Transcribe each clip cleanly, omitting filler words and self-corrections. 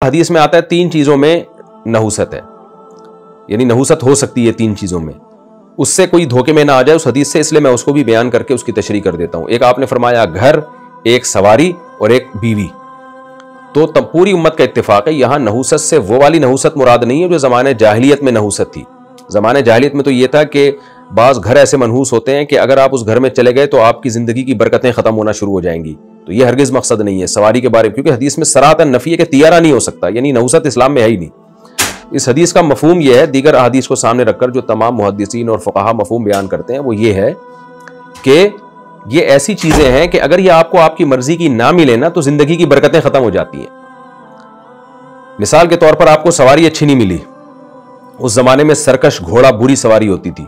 حدیث میں آتا ہے 3 چیزوں میں نحوست ہے، یعنی نحوست ہو سکتی ہے 3 چیزوں میں، اس سے کوئی دھوکے میں نہ آ جائے اس حدیث سے، اس لیے میں اس کو بھی بیان کر کے اس کی تشریح کر دیتا ہوں۔ ایک آپ نے فرمایا گھر، ایک سواری اور ایک بیوی، تو پوری امت کا اتفاق ہے یہاں نحوست سے وہ والی نحوست مراد نہیں ہے جو زمانے جاہلیت میں نحوست تھی۔ زمانے جاہلیت میں تو یہ تھا کہ بعض گھر ایسے منحوس ہوتے ہیں کہ اگر آپ اس گھر میں چلے گئے تو آپ کی زندگی کی برکتیں ختم ہونا شروع ہو جائیں گی، تو یہ ہرگز مقصد نہیں ہے سواری کے بارے میں، کیونکہ حدیث میں صراحتاً نفی ہے کہ طیارہ نہیں ہو سکتا، یعنی نحوست اسلام میں ہے ہی نہیں۔ اس حدیث کا مفہوم یہ ہے، دیگر احادیث کو سامنے رکھ کر جو تمام محدثین اور فقہا مفہوم بیان کرتے ہیں وہ یہ ہے کہ یہ ایسی چیزیں ہیں کہ اگر یہ آپ کو آپ کی مرضی کی نہ ملے نا تو زندگی کی برکتیں ختم ہو جاتی ہیں۔ مثال کے طور پر آپ کو سواری اچھی نہیں ملی، اس زمانے میں سرکش گھوڑا بری سواری ہوتی تھی،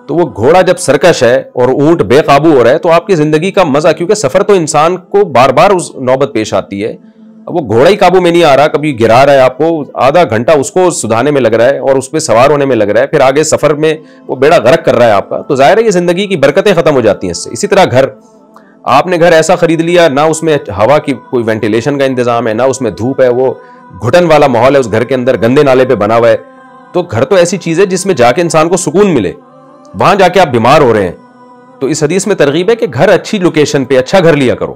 تو وہ گھوڑا جب سرکش ہے اور اونٹ بے قابو ہو رہا ہے تو آپ کی زندگی کا مزہ، کیونکہ سفر تو انسان کو بار بار اس نوبت پیش آتی ہے، اب وہ گھوڑا ہی قابو میں نہیں آ رہا، کبھی گرا رہا ہے آپ کو، آدھا گھنٹہ اس کو سدھانے میں لگ رہا ہے اور اس پہ سوار ہونے میں لگ رہا ہے، پھر آگے سفر میں وہ بیڑا غرق کر رہا ہے آپ کا، تو ظاہر ہے یہ زندگی کی برکتیں ختم ہو جاتی ہیں اس سے۔ اسی طرح گھر، آپ نے گھر ایسا خرید لیا، نہ اس میں ہوا کی کوئی وینٹیلیشن کا انتظام ہے، نہ اس میں دھوپ ہے، وہ گھٹن والا ماحول ہے اس گھر کے اندر، گندے نالے پہ بنا ہوا ہے، تو گھر تو ایسی چیز ہے جس میں جا کے انسان کو سکون ملے، وہاں جا کے آپ بیمار ہو رہے ہیں، تو اس حدیث میں ترغیب ہے کہ گھر اچھی لوکیشن پہ اچھا گھر لیا کرو،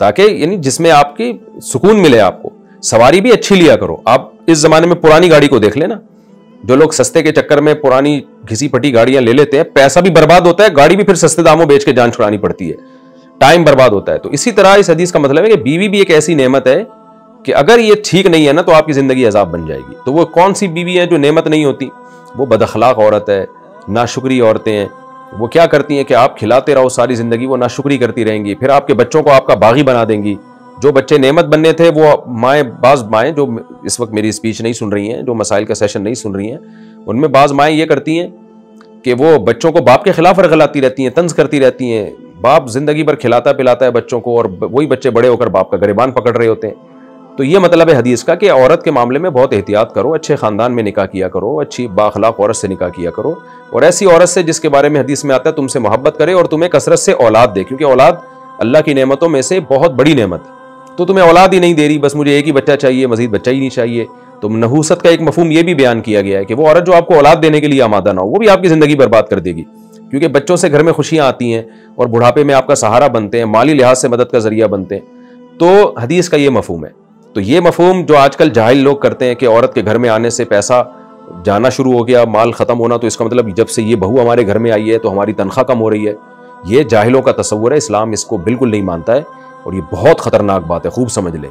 تاکہ یعنی جس میں آپ کی سکون ملے آپ کو۔ سواری بھی اچھی لیا کرو، آپ اس زمانے میں پرانی گاڑی کو دیکھ لینا، جو لوگ سستے کے چکر میں پرانی گھسی پٹی گاڑیاں لے لیتے ہیں، پیسہ بھی برباد ہوتا ہے، گاڑی بھی پھر سستے داموں بیچ کے جان چھڑانی پڑتی ہے، ٹائم برباد ہوتا ہے۔ تو اسی طرح اس حدیث کا مطلب ہے کہ بیوی بھی ایک ایسی نعمت ہے کہ اگر یہ ٹھیک نہیں ہے نا تو آپ کی زندگی عذاب بن جائے گی۔ تو وہ کون سی بیوی ہے جو نعمت نہیں ہوتی؟ وہ بد اخلاق عورت ہے، ناشکری عورتیں ہیں، وہ کیا کرتی ہیں کہ آپ کھلاتے رہو ساری زندگی، وہ ناشکری کرتی رہیں گی، پھر آپ کے بچوں کو آپ کا باغی بنا دیں گی۔ جو بچے نعمت بننے تھے وہ مائیں، بعض مائیں جو اس وقت میری اسپیچ نہیں سن رہی ہیں، جو مسائل کا سیشن نہیں سن رہی ہیں، ان میں بعض مائیں یہ کرتی ہیں کہ وہ بچوں کو باپ کے خلاف ورغلاتی رہتی ہیں، طنز کرتی رہتی ہیں، باپ زندگی بھر کھلاتا پلاتا ہے بچوں کو اور وہی بچے بڑے ہو کر باپ کا گریبان پکڑ رہے ہوتے ہیں۔ تو یہ مطلب ہے حدیث کا کہ عورت کے معاملے میں بہت احتیاط کرو، اچھے خاندان میں نکاح کیا کرو، اچھی بااخلاق عورت سے نکاح کیا کرو، اور ایسی عورت سے جس کے بارے میں حدیث میں آتا ہے تم سے محبت کرے اور تمہیں کثرت سے اولاد دے، کیونکہ اولاد اللہ کی نعمتوں میں سے بہت بڑی نعمت ہے۔ تو تمہیں اولاد ہی نہیں دے رہی، بس مجھے ایک ہی بچہ چاہیے، مزید بچہ ہی نہیں چاہیے، تو نحوست کا ایک مفہوم یہ بھی بیان کیا گیا ہے کہ وہ عورت جو آپ کو اولاد دینے کے لیے آمادہ نہ ہو، وہ بھی آپ کی زندگی برباد کر دے گی، کیونکہ بچوں سے گھر میں خوشیاں آتی ہیں اور بڑھاپے میں آپ کا سہارا بنتے ہیں، مالی لحاظ سے مدد کا ذریعہ بنتے ہیں۔ تو حدیث کا یہ مفہوم ہے۔ تو یہ مفہوم جو آج کل جاہل لوگ کرتے ہیں کہ عورت کے گھر میں آنے سے پیسہ جانا شروع ہو گیا، مال ختم ہونا، تو اس کا مطلب جب سے یہ بہو ہمارے گھر میں آئی ہے تو ہماری تنخواہ کم ہو رہی ہے، یہ جاہلوں کا تصور ہے، اسلام اس کو بالکل نہیں مانتا ہے، اور یہ بہت خطرناک بات ہے، خوب سمجھ لیں۔